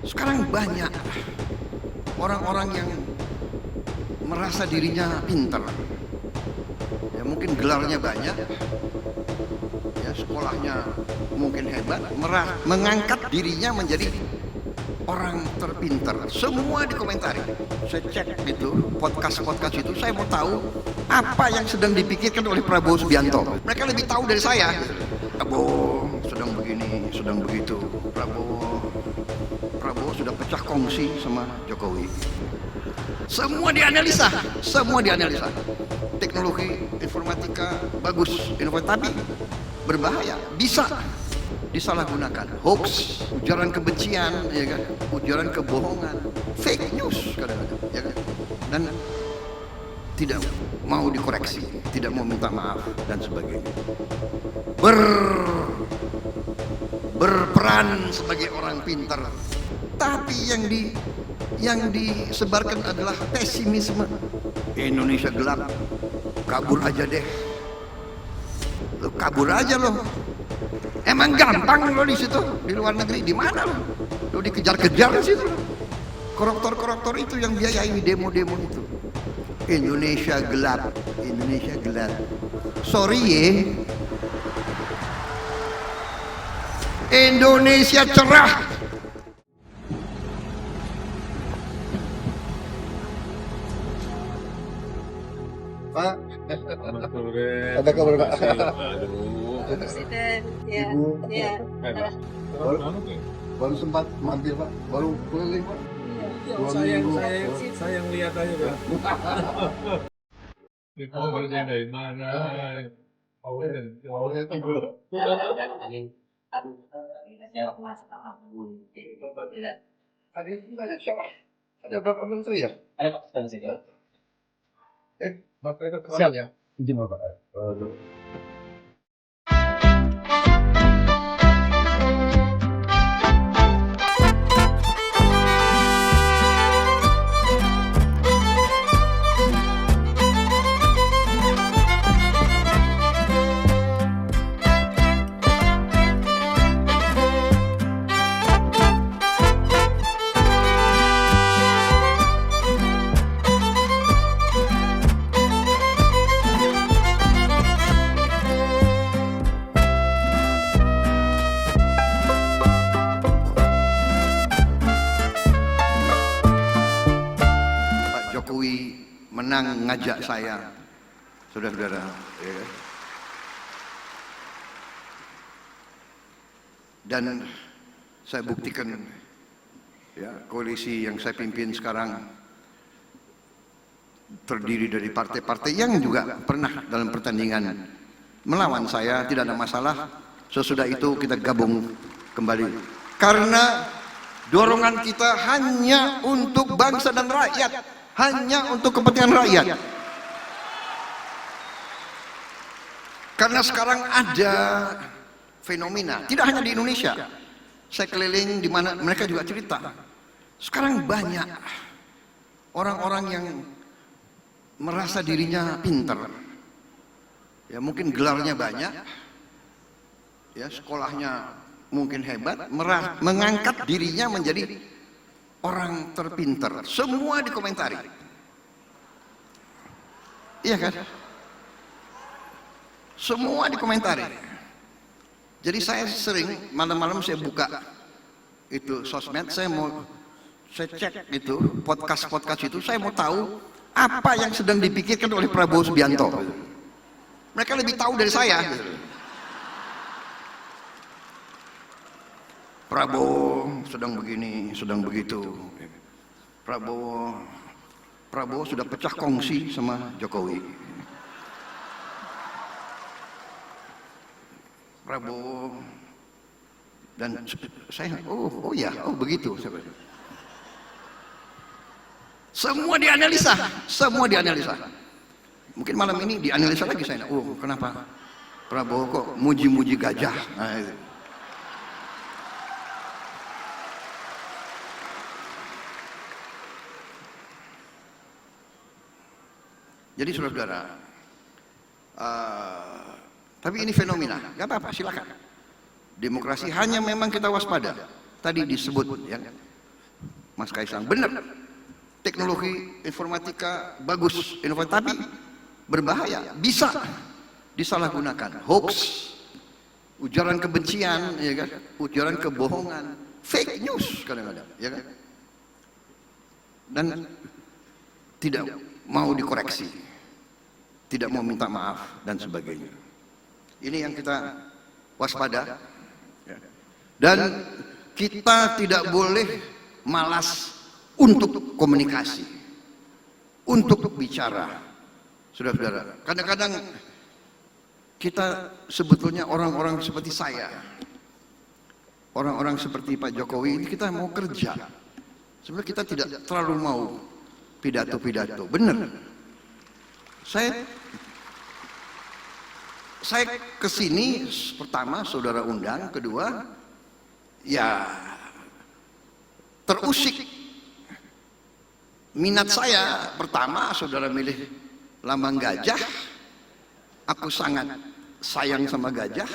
Sekarang banyak orang-orang yang merasa dirinya pintar. Ya mungkin gelarnya banyak, ya sekolahnya mungkin hebat, mengangkat dirinya menjadi orang terpintar. Semua dikomentari. Saya cek itu podcast itu, saya mau tahu apa yang sedang dipikirkan oleh Prabowo Subianto. Mereka lebih tahu dari saya. Prabowo sedang begini, sedang begitu. Prabowo sudah pecah kongsi sama Jokowi. Semua dianalisa. Teknologi informatika bagus, inovatif, tapi berbahaya, bisa disalahgunakan. Hoax, ujaran kebencian, ya kan? Ujaran kebohongan, fake news kadang-kadang, ya kan? Dan tidak mau dikoreksi, tidak mau minta maaf dan sebagainya. Berperan sebagai orang pintar, tapi yang disebarkan adalah pesimisme. Indonesia gelap, kabur aja deh. Lo kabur aja lo. Emang gampang lo di situ, di luar negeri, di mana lo? Lo dikejar-kejar di situ. Koruptor itu yang biayai demo-demo itu. Indonesia gelap, Indonesia gelap. Sorry ye. Indonesia cerah. Pak, ada kabar Pak? Aduh. Presiden, ya, Ibu. ya. Baru sempat mampir Pak, baru keliling Pak. Saya yang lihat aja Pak. Itu kerja dari mana? Awalnya tidur. Hari ini banyak siapa? Ada berapa menteri ya? Ada Pak, dan sini. Bapak itu kesial ya? Izin Pak. Pak Jokowi menang ngajak saya, saudara-saudara, ya kan? Dan saya buktikan, ya, koalisi yang saya pimpin sekarang terdiri dari partai-partai yang juga pernah dalam pertandingan melawan saya, tidak ada masalah. Sesudah itu kita gabung kembali. Karena dorongan kita hanya untuk bangsa dan rakyat, hanya untuk kepentingan rakyat. Karena sekarang ada fenomena, tidak hanya di Indonesia. Saya keliling di mana mereka juga cerita. Sekarang banyak orang-orang yang merasa dirinya pintar. Ya mungkin gelarnya banyak, ya sekolahnya mungkin hebat, mengangkat dirinya menjadi orang terpintar. Semua dikomentari. Iya kan? Semua dikomentari. Jadi saya sering malam-malam saya buka itu sosmed, saya cek itu podcast itu, saya mau tahu apa yang sedang dipikirkan oleh Prabowo Subianto. Mereka lebih tahu dari saya. Prabowo sedang begini, sedang begitu. Prabowo sudah pecah kongsi sama Jokowi. Prabowo dan saya, oh ya, begitu. Semua dianalisa. Mungkin malam ini dianalisa lagi saya. Kenapa Prabowo kok muji-muji gajah? Nah, itu. Jadi saudara-saudara, tapi ini fenomena, nggak apa-apa, silakan. Demokrasi hanya memang kita waspada. Tadi disebut, ya. Mas Kaisang. Benar, teknologi informatika bagus, inovatif, tapi berbahaya, bisa disalahgunakan. Hoax, ujaran kebencian, ya kan? Ujaran kebohongan, fake news kadang-kadang, ya kan? Dan tidak mau dikoreksi, tidak mau minta maaf dan sebagainya. Ini yang kita waspada, ya. Dan kita tidak boleh malas untuk komunikasi, untuk bicara. Saudara-saudara, kadang-kadang kita sebetulnya orang-orang seperti saya, orang-orang seperti Pak Jokowi ini, kita mau kerja. Sebenarnya kita tidak terlalu mau pidato-pidato. Benar. Saya kesini pertama saudara undang, kedua ya terusik minat saya. Pertama saudara milih lambang gajah, aku sangat sayang sama gajah.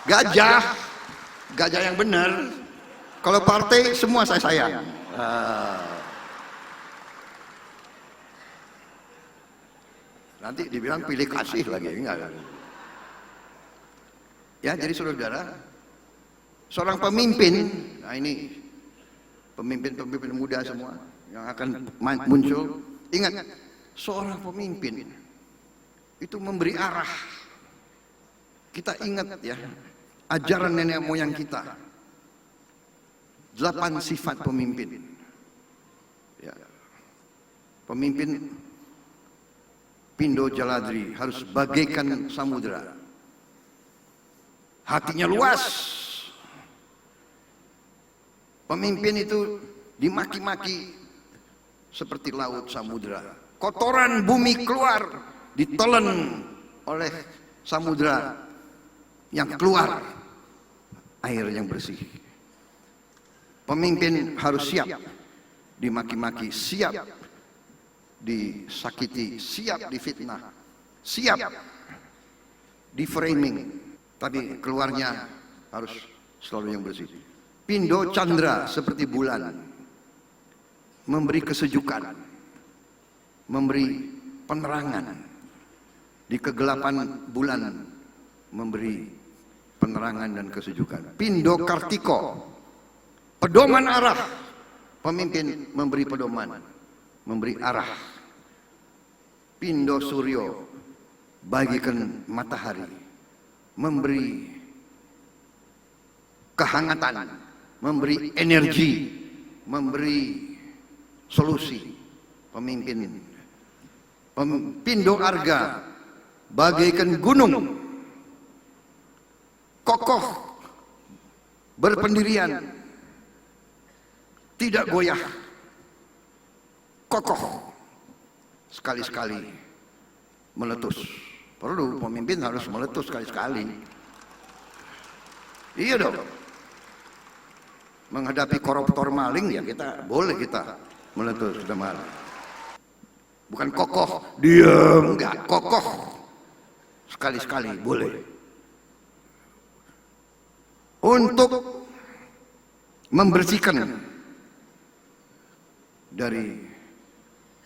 Gajah yang benar. Kalau partai semua saya sayang. Nanti dibilang pilih kasih lagi, enggak. Ya, jadi saudara-saudara, seorang pemimpin, nah ini pemimpin-pemimpin muda semua yang akan muncul, ingat, seorang pemimpin itu memberi arah. Kita ingat ya, ajaran nenek moyang kita, 8 sifat pemimpin. Ya. Pemimpin Pindo Jaladri harus bagaikan samudra, hatinya luas. Pemimpin itu dimaki-maki seperti laut samudra, kotoran bumi keluar ditelan oleh samudra yang keluar air yang bersih. Pemimpin harus siap dimaki-maki, siap disakiti, siap difitnah, siap di framing, tapi keluarnya harus selalu yang bersih. Pindo Chandra seperti bulan, memberi kesejukan, memberi penerangan di kegelapan bulan, memberi penerangan dan kesejukan. Pindo Kartiko, pedoman arah, pemimpin memberi pedoman, memberi arah. Pindo Suryo, bagikan matahari, memberi kehangatan, memberi energi, memberi solusi. Pemimpin Pindo Arga, bagaikan gunung, kokoh, berpendirian, tidak goyah, kokoh, sekali-sekali meletus. Perlu pemimpin harus meletus sekali-sekali. Iya dong. Menghadapi koruptor maling ya kita boleh kita meletus sudah maling. Bukan kokoh, diam, enggak, kokoh. Sekali-sekali boleh. Untuk membersihkan dari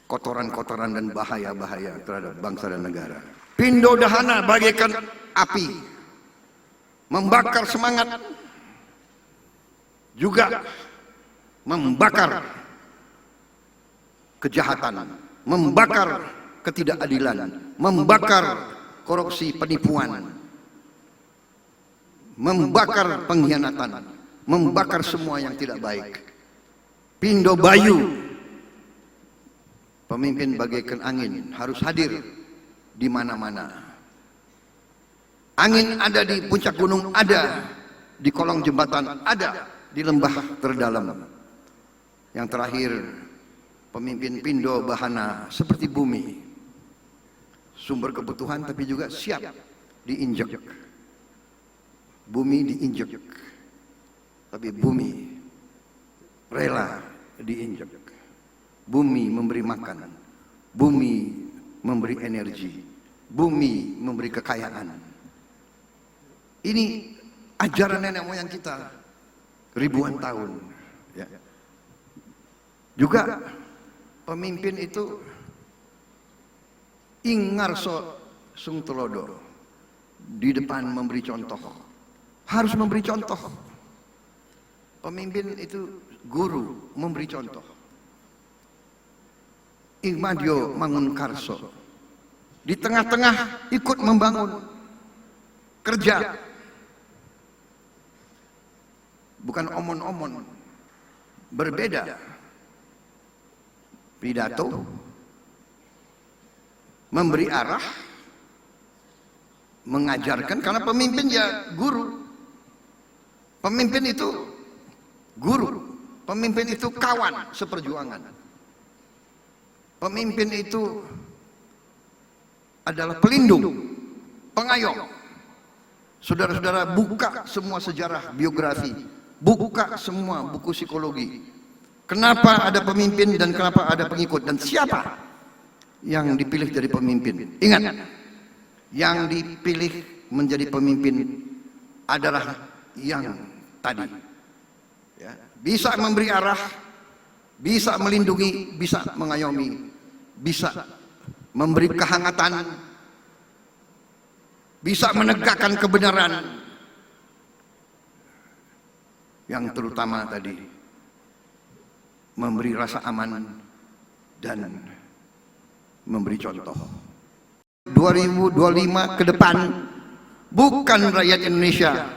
kotoran-kotoran dan bahaya-bahaya terhadap bangsa dan negara. Pindo Dahana bagaikan api, membakar semangat, juga membakar kejahatan, membakar ketidakadilan, membakar korupsi, penipuan, membakar pengkhianatan, membakar semua yang tidak baik. Pindo Bayu, pemimpin bagaikan angin, harus hadir di mana-mana. Angin ada di puncak gunung, ada di kolong jembatan, ada di lembah terdalam. Yang terakhir, pemimpin Pindo Bahana seperti bumi, sumber kebutuhan tapi juga siap diinjak. Bumi diinjak, tapi bumi rela diinjak. Bumi memberi makanan, bumi memberi energi, bumi memberi kekayaan. Ini ajaran nenek moyang kita ribuan tahun, Ya. Juga pemimpin itu ingarso sung telodo, di depan memberi contoh, harus memberi contoh. Pemimpin itu guru, memberi contoh. Ingmadio mangun karso, di tengah-tengah ikut membangun, kerja, bukan omon-omon. Berbeda pidato, memberi arah, mengajarkan, karena pemimpin ya guru. Pemimpin itu guru, pemimpin itu kawan seperjuangan. Pemimpin itu adalah pelindung, pengayom. Saudara-saudara, buka semua sejarah biografi, buka semua buku psikologi. Kenapa ada pemimpin dan kenapa ada pengikut, dan siapa yang dipilih jadi pemimpin? Ingat, yang dipilih menjadi pemimpin adalah yang tadi, ya, bisa memberi arah, bisa melindungi, bisa mengayomi, bisa memberi kehangatan, bisa menegakkan kebenaran, yang terutama tadi memberi rasa aman dan memberi contoh. 2025 ke depan bukan rakyat Indonesia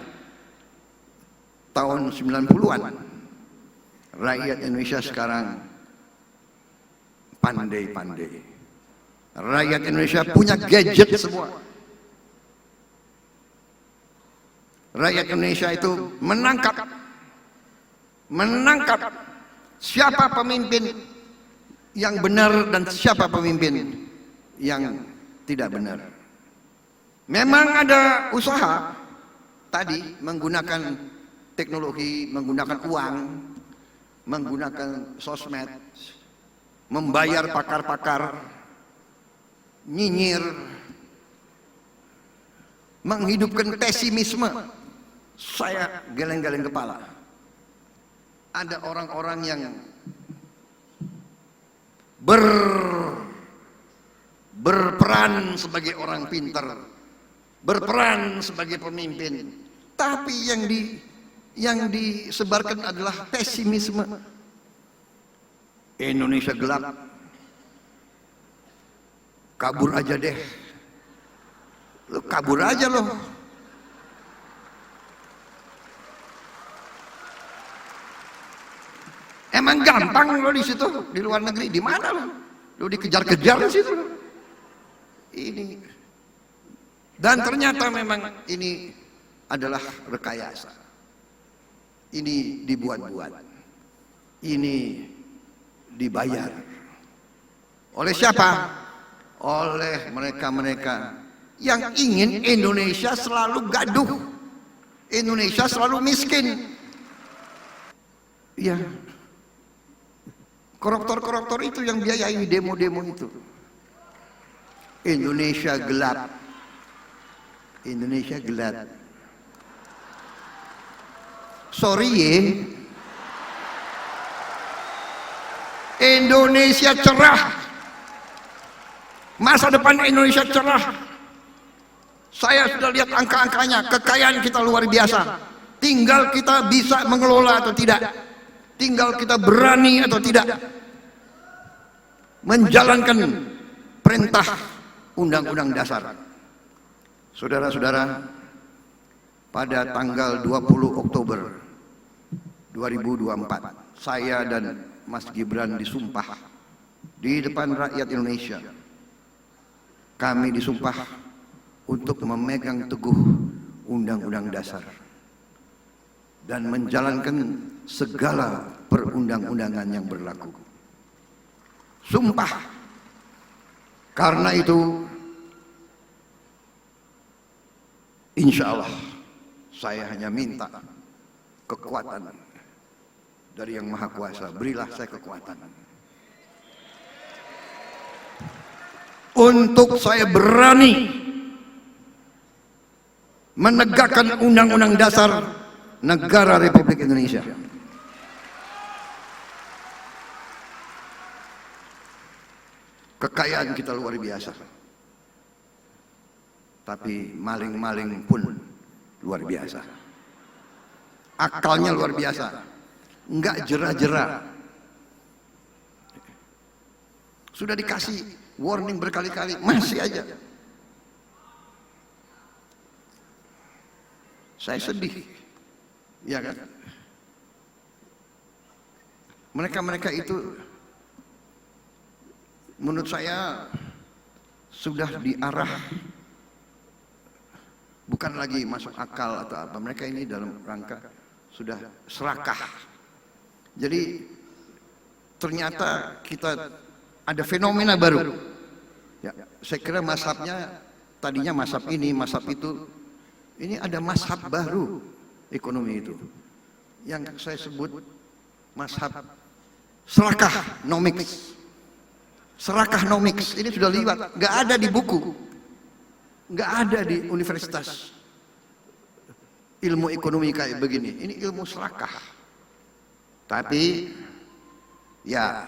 tahun 90-an. Rakyat Indonesia sekarang pandai-pandai. Rakyat Indonesia punya gadget semua. Rakyat Indonesia itu menangkap siapa pemimpin yang benar dan siapa pemimpin yang tidak benar. Memang ada usaha tadi menggunakan teknologi, menggunakan uang, menggunakan sosmed, membayar pakar-pakar, nyinyir, menghidupkan pesimisme. Saya geleng-geleng kepala. Ada orang-orang yang berperan sebagai orang pintar, berperan sebagai pemimpin, tapi yang disebarkan adalah pesimisme. Indonesia gelap, kabur aja deh, lo kabur aja lo. Emang gampang lo di situ, di luar negeri, di mana lo dikejar-kejar di situ. Ini, dan ternyata memang ini adalah rekayasa. Ini dibuat-buat, ini dibayar. Oleh siapa? Oleh mereka-mereka yang ingin Indonesia selalu gaduh, Indonesia selalu miskin. Ya, koruptor-koruptor itu yang biayai demo-demo itu. Indonesia gelap, Indonesia gelap. Sorry ye, Indonesia cerah, masa depan Indonesia cerah. Saya sudah lihat angka-angkanya, kekayaan kita luar biasa. Tinggal kita bisa mengelola atau tidak, tinggal kita berani atau tidak menjalankan perintah Undang-Undang Dasar. Saudara-saudara, pada tanggal 20 Oktober 2024, saya dan Mas Gibran disumpah di depan rakyat Indonesia. Kami disumpah untuk memegang teguh Undang-Undang Dasar dan menjalankan segala perundang-undangan yang berlaku. Sumpah. Karena itu, insya Allah saya hanya minta kekuatan dari Yang Maha Kuasa. Berilah saya kekuatan untuk saya berani menegakkan Undang-Undang Dasar Negara Republik Indonesia. Kekayaan kita luar biasa. Tapi maling-maling pun luar biasa. Akalnya luar biasa. Enggak jera-jera. Sudah dikasih warning berkali-kali, masih aja. Saya sedih. Ya kan? Mereka-mereka itu menurut saya sudah diarah, bukan lagi masuk akal atau apa. Mereka ini dalam rangka sudah serakah. Jadi ternyata kita ada fenomena baru. Ya, saya kira mazhabnya tadinya mazhab ini, mazhab itu. Ini ada mazhab baru ekonomi itu. Yang saya sebut mazhab serakah nomics. Serakah nomics ini sudah liwat, nggak ada di buku, nggak ada di universitas ilmu ekonomi kayak begini. Ini ilmu serakah. Tapi ya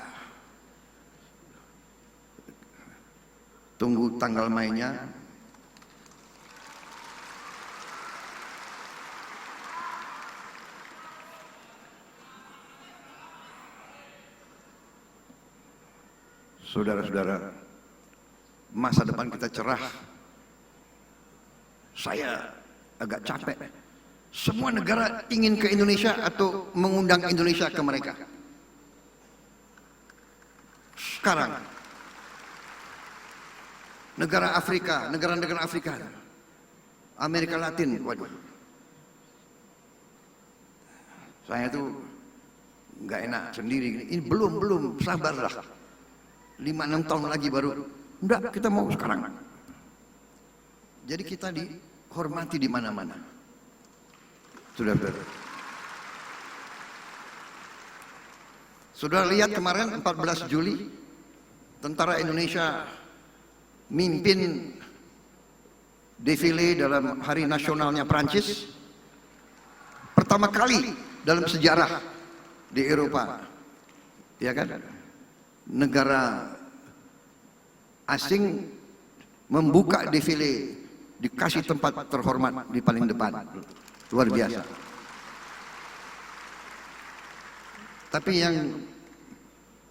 tunggu tanggal mainnya. Saudara-saudara, masa depan kita cerah. Saya agak capek. Semua negara ingin ke Indonesia atau mengundang Indonesia ke mereka. Sekarang, negara Afrika, negara-negara Afrika, Amerika Latin, waduh. Saya tuh nggak enak sendiri. Ini belum, sabarlah. 5-6 tahun lagi baru. Enggak, kita mau sekarang. Jadi kita dihormati di mana-mana. Sudah lihat kemarin 14 Juli tentara Indonesia mimpin defile dalam hari nasionalnya Prancis. Pertama kali dalam sejarah di Eropa. Ya kan? Negara asing membuka defile, dikasih tempat terhormat di paling depan. Luar biasa. Tapi yang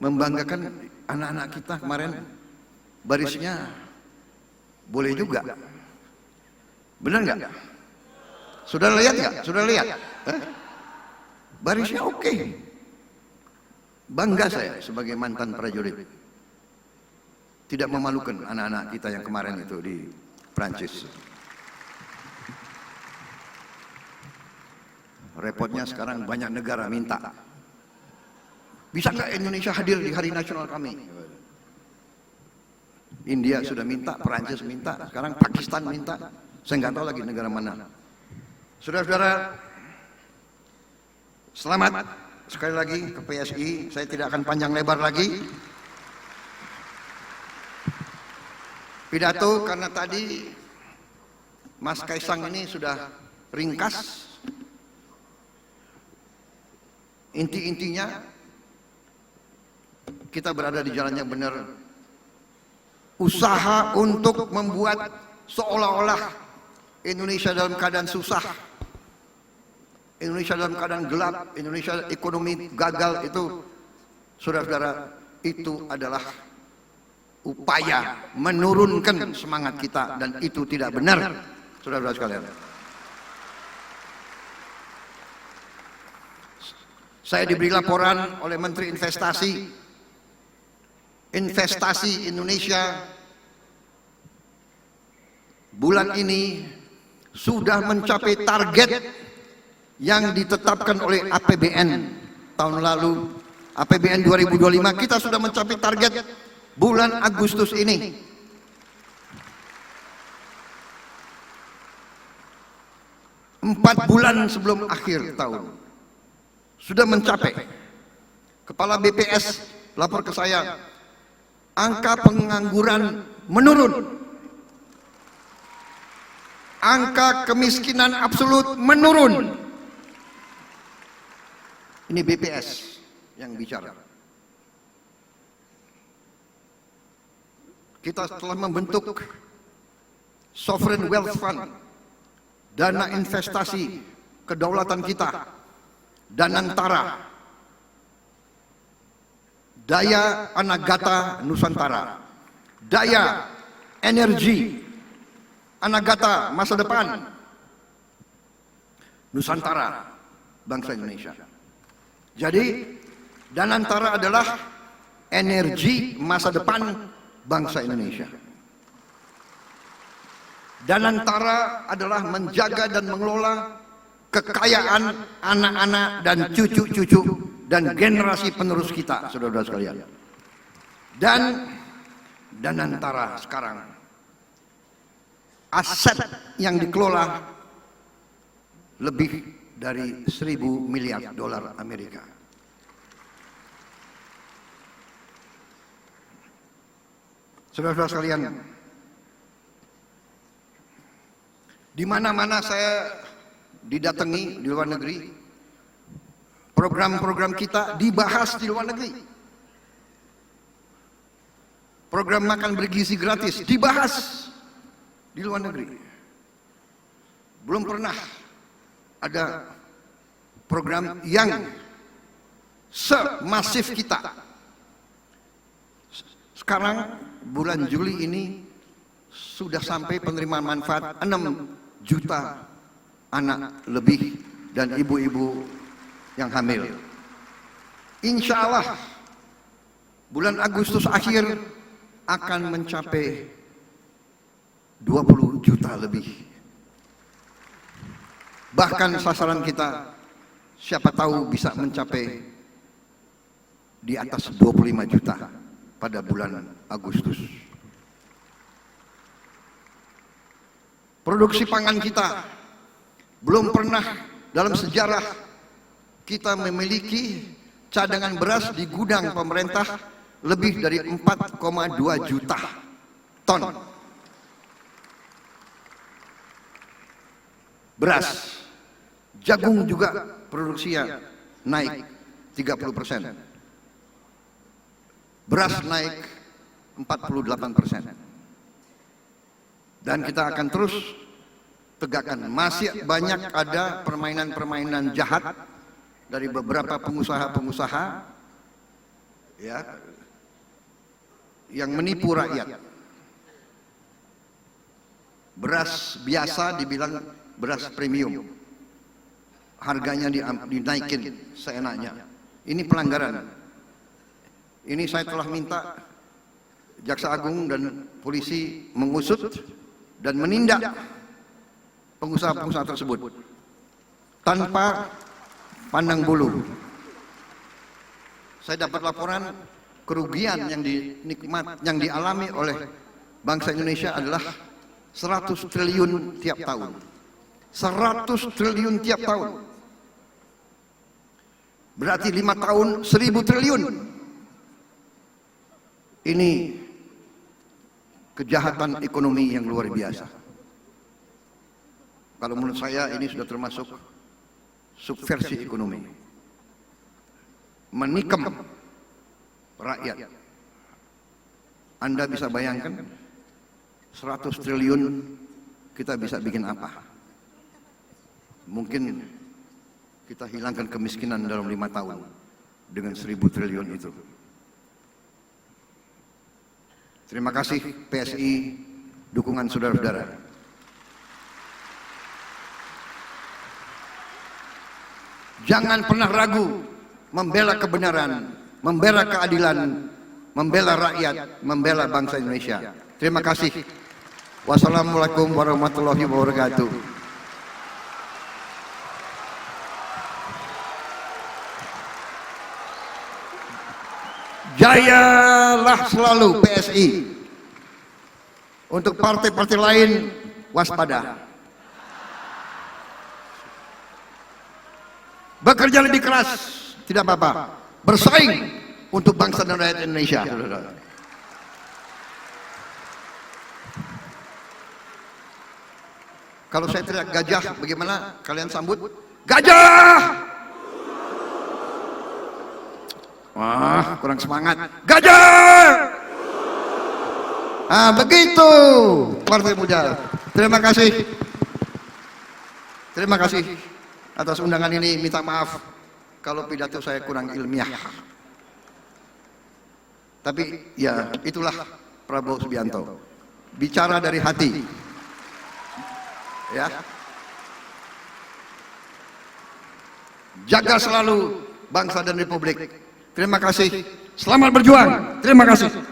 membanggakan anak-anak kita kemarin barisnya boleh juga. Benar nggak? Sudah lihat nggak? Sudah lihat? Barisnya oke. Bangga saya sebagai mantan prajurit. Tidak memalukan anak-anak kita yang kemarin itu di Prancis. Repotnya sekarang banyak negara minta. Bisa nggak Indonesia hadir di hari nasional kami? India sudah minta, Prancis minta, sekarang Pakistan minta. Saya nggak tahu lagi negara mana. Saudara-saudara, selamat. Sekali lagi ke PSI, saya tidak akan panjang lebar lagi. Pidato karena tadi Mas Kaisang ini sudah ringkas. Inti-intinya kita berada di jalan yang benar. Usaha untuk membuat seolah-olah Indonesia dalam keadaan susah, Indonesia dalam keadaan gelap, Indonesia ekonomi gagal, itu saudara-saudara, itu adalah upaya menurunkan semangat kita, dan itu tidak benar, saudara-saudara sekalian. Saya diberi laporan oleh Menteri Investasi Indonesia bulan ini sudah mencapai target yang ditetapkan oleh APBN tahun lalu. APBN 2025 kita sudah mencapai target bulan Agustus ini. Empat bulan sebelum akhir tahun sudah mencapai. Kepala BPS lapor ke saya, angka pengangguran menurun, angka kemiskinan absolut menurun. Ini BPS yang bicara. kita telah membentuk Sovereign Wealth Fund, dana investasi kedaulatan kita, Danantara, daya Anagata Nusantara, daya energi Anagata masa depan Nusantara bangsa Indonesia. Jadi Danantara adalah energi masa depan bangsa Indonesia. Danantara adalah menjaga dan mengelola kekayaan anak-anak dan cucu-cucu dan generasi penerus kita, saudara-saudara sekalian. Dan Danantara sekarang aset yang dikelola lebih dari 1.000 miliar dolar Amerika. Saudara-saudara sekalian, di mana-mana saya didatangi di luar negeri, program-program kita dibahas di luar negeri. Program makan bergizi gratis dibahas di luar negeri. Belum pernah ada program yang semasif kita. Sekarang bulan Juli ini sudah sampai penerimaan manfaat 6 juta anak lebih dan ibu-ibu yang hamil. Insya Allah bulan Agustus akhir akan mencapai 20 juta lebih. Bahkan sasaran kita siapa tahu bisa mencapai di atas 25 juta pada bulan Agustus. Produksi pangan kita belum pernah dalam sejarah kita memiliki cadangan beras di gudang pemerintah lebih dari 4,2 juta ton beras. Jagung juga produksinya naik 30%. Beras naik 48%. Dan kita akan terus tegakkan. Masih banyak ada permainan-permainan jahat dari beberapa pengusaha-pengusaha ya yang menipu rakyat. Beras biasa dibilang beras premium, harganya dinaikin seenaknya. Ini pelanggaran. Ini saya telah minta Jaksa Agung dan polisi mengusut dan menindak pengusaha-pengusaha tersebut tanpa pandang bulu. Saya dapat laporan kerugian yang dialami oleh bangsa Indonesia adalah 100 triliun tiap tahun. 100 triliun tiap tahun. Berarti 5 tahun 1.000 triliun. Ini kejahatan ekonomi yang luar biasa. Kalau menurut saya ini sudah termasuk subversi ekonomi. Menikam rakyat. Anda bisa bayangkan 100 triliun kita bisa bikin apa? Mungkin kita hilangkan kemiskinan dalam 5 tahun dengan 1.000 triliun itu. Terima kasih PSI, dukungan saudara-saudara. Jangan pernah ragu membela kebenaran, membela keadilan, membela rakyat, membela bangsa Indonesia. Terima kasih. Wassalamualaikum warahmatullahi wabarakatuh. Jayalah selalu PSI. Untuk partai-partai lain waspada. Bekerja lebih keras tidak apa-apa. Bersaing untuk bangsa dan rakyat Indonesia. Kalau saya teriak gajah, bagaimana kalian sambut? Gajah! Wah, kurang semangat. Gajah! Begitu Partai Muda. Terima kasih. Terima kasih atas undangan ini. Minta maaf kalau pidato saya kurang ilmiah. Tapi ya itulah Prabowo Subianto. Bicara dari hati. Ya. Jaga selalu bangsa dan republik. Terima kasih. Selamat berjuang. Terima kasih.